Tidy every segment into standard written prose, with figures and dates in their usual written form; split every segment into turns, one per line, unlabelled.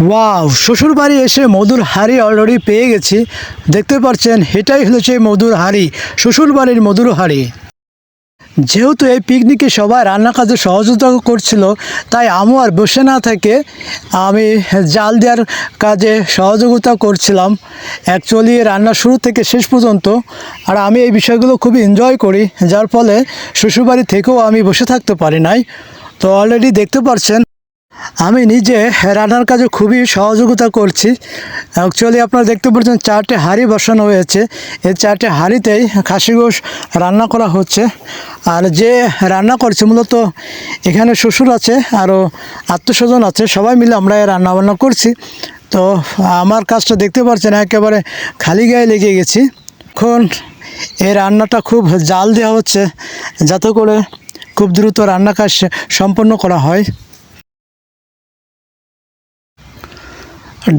Wow, শ্বশুর বাড়ি এসে মধুর হাঁড়ি অলরেডি পেয়ে গেছি। দেখতে পাচ্ছেন, এটাই হলো সেই মধুর হাঁড়ি, শ্বশুর বাড়ির মধুর হাঁড়ি। যেহেতু এই পিকনিকে সবাই রান্না কাজে সহযোগিতা করছিল, তাই আমি আর বসে না থেকে আমি জাল দেওয়ার কাজে সহযোগিতা করছিলাম। অ্যাকচুয়ালি রান্না শুরু থেকে শেষ পর্যন্ত, আর আমি এই বিষয়গুলো খুবই এনজয় করি, যার ফলে শ্বশুরবাড়ি থেকেও আমি বসে থাকতে পারি নাই। তো অলরেডি দেখতে পাচ্ছেন আমি নিজে রান্নার কাজে খুবই সহযোগিতা করছি। অ্যাকচুয়ালি আপনারা দেখতে পাচ্ছেন 4টে হাঁড়ি বসানো হয়েছে। এই 4টে হাঁড়িতেই খাসি গোশ রান্না করা হচ্ছে। আর যে রান্না করছে মূলত এখানে শ্বশুর আছে, আরও আত্মীয়স্বজন আছে, সবাই মিলে আমরা রান্না বান্না করছি। তো আমার কাজটা দেখতে পাচ্ছেন একেবারে খালি গায়ে লেগে গেছি। এখন এই রান্নাটা খুব জাল দেওয়া হচ্ছে, যাতে করে খুব দ্রুত রান্না কাজ সম্পন্ন করা হয়।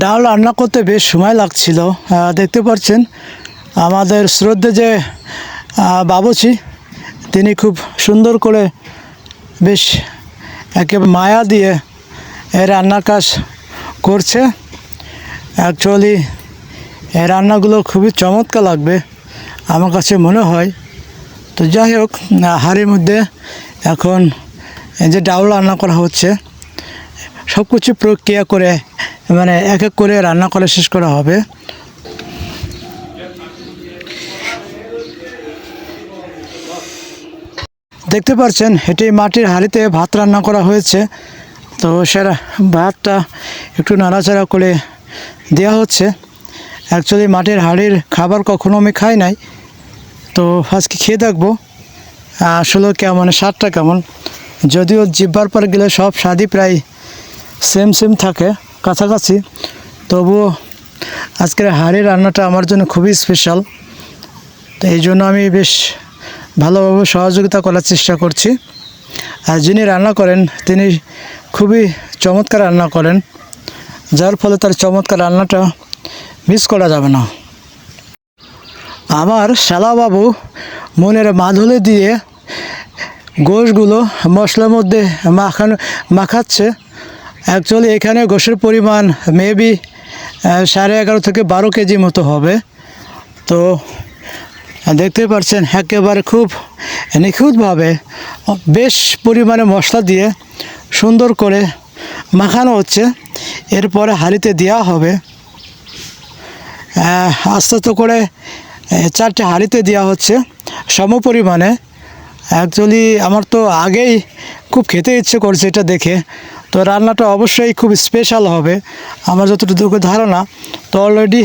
ডাল রান্না করতে বেশ সময় লাগছিল। দেখতে পাচ্ছেন আমাদের শ্রদ্ধে যে বাবুচি, তিনি খুব সুন্দর করে বেশ একেবারে মায়া দিয়ে এই রান্নার কাজ করছে। অ্যাকচুয়ালি এই রান্নাগুলো খুবই চমৎকার লাগবে আমার কাছে মনে হয়। তো যাই হোক, হাঁড়ির মধ্যে এখন এই যে ডাল রান্না করা হচ্ছে, সব কিছু প্রক্রিয়া করে মানে এক এক করে রান্না করে শেষ করা হবে। দেখতে পাচ্ছেন এটি মাটির হাঁড়িতে ভাত রান্না করা হয়েছে। তো সেটা ভাতটা একটু নাড়াচাড়া করে দেওয়া হচ্ছে। অ্যাকচুয়ালি মাটির হাঁড়ির খাবার কখনো আমি খাই নাই, তো আজকে খেয়ে দেখবো আসলে কেমন, স্বাদটা কেমন। যদিও জিহ্বার পর গেলে সব স্বাদই প্রায় সেম থাকে, কাছাকাছি, তবুও আজকের হাঁড়ির রান্নাটা আমার জন্য খুবই স্পেশাল। তো এই জন্য আমি বেশ ভালোভাবে সহযোগিতা করার চেষ্টা করছি। আর যিনি রান্না করেন তিনি খুবই চমৎকার রান্না করেন, যার ফলে তার চমৎকার রান্নাটা মিস করা যাবে না। আমার শালাবাবু মনের মাধুলি দিয়ে গোশগুলো মশলার মধ্যে মাখাচ্ছে। অ্যাকচুয়ালি এখানে গোশের পরিমাণ মেবি 11.5 থেকে 12 কেজি মতো হবে। তো দেখতে পাচ্ছেন একেবারে খুব নিখুঁতভাবে বেশ পরিমাণে মশলা দিয়ে সুন্দর করে মাখানো হচ্ছে। এরপরে হাঁড়িতে দেওয়া হবে। আস্তে আস্তে করে 4টে হাঁড়িতে দেওয়া হচ্ছে সম পরিমাণে। অ্যাকচুয়ালি আমার তো আগেই খুব খেতে ইচ্ছে করছে এটা দেখে। তো রান্নাটা অবশ্যই খুব স্পেশাল হবে আমার যতটুকু ধারণা। তো অলরেডি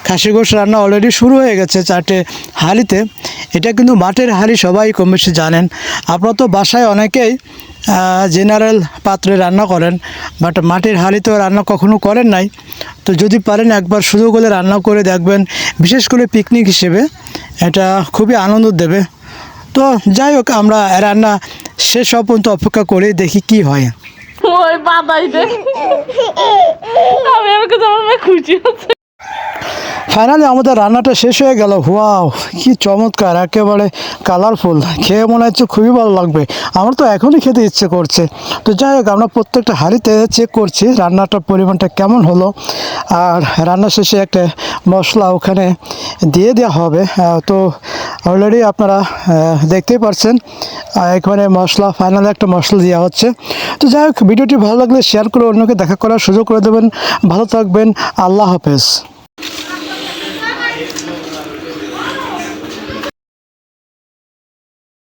খাসি গোশ রান্না অলরেডি শুরু হয়ে গেছে 4টে হাঁড়িতে। এটা কিন্তু মাটির হাঁড়ি, সবাই কম বেশি জানেন। আপনারা তো বাসায় অনেকেই জেনারেল পাত্রে রান্না করেন, বাট মাটির হাঁড়িতেও রান্না কখনো করেন নাই। তো যদি পারেন একবার সুযোগ হলে রান্না করে দেখবেন, বিশেষ করে পিকনিক হিসেবে এটা খুবই আনন্দ দেবে। তো যাই হোক, আমরা রান্না শেষ পর্যন্ত অপেক্ষা করে দেখি কি হয়।
ওই বাদাই দে, আমি আমাকে আমার মেয়ে খুশি হচ্ছে।
ফাইনালি আমাদের রান্নাটা শেষ হয়ে গেল। ওয়াও, কি চমৎকার, একেবারে কালারফুল। খেয়ে মনে হচ্ছে খুবই ভালো লাগবে। আমার তো এখনই খেতে ইচ্ছে করছে। তো যাই হোক, আমরা প্রত্যেকটা হাঁড়িতে চেক করছি রান্নাটার পরিমাণটা কেমন হলো। আর রান্না শেষে একটা মশলা ওখানে দিয়ে দেওয়া হবে। তো অলরেডি আপনারা দেখতেই পাচ্ছেন এখানে মশলা, ফাইনালি একটা মশলা দেওয়া হচ্ছে। তো যাই হোক, ভিডিওটি ভালো লাগলে শেয়ার করে অন্যকে দেখা করার সুযোগ করে দেবেন। ভালো থাকবেন, আল্লাহ হাফেজ।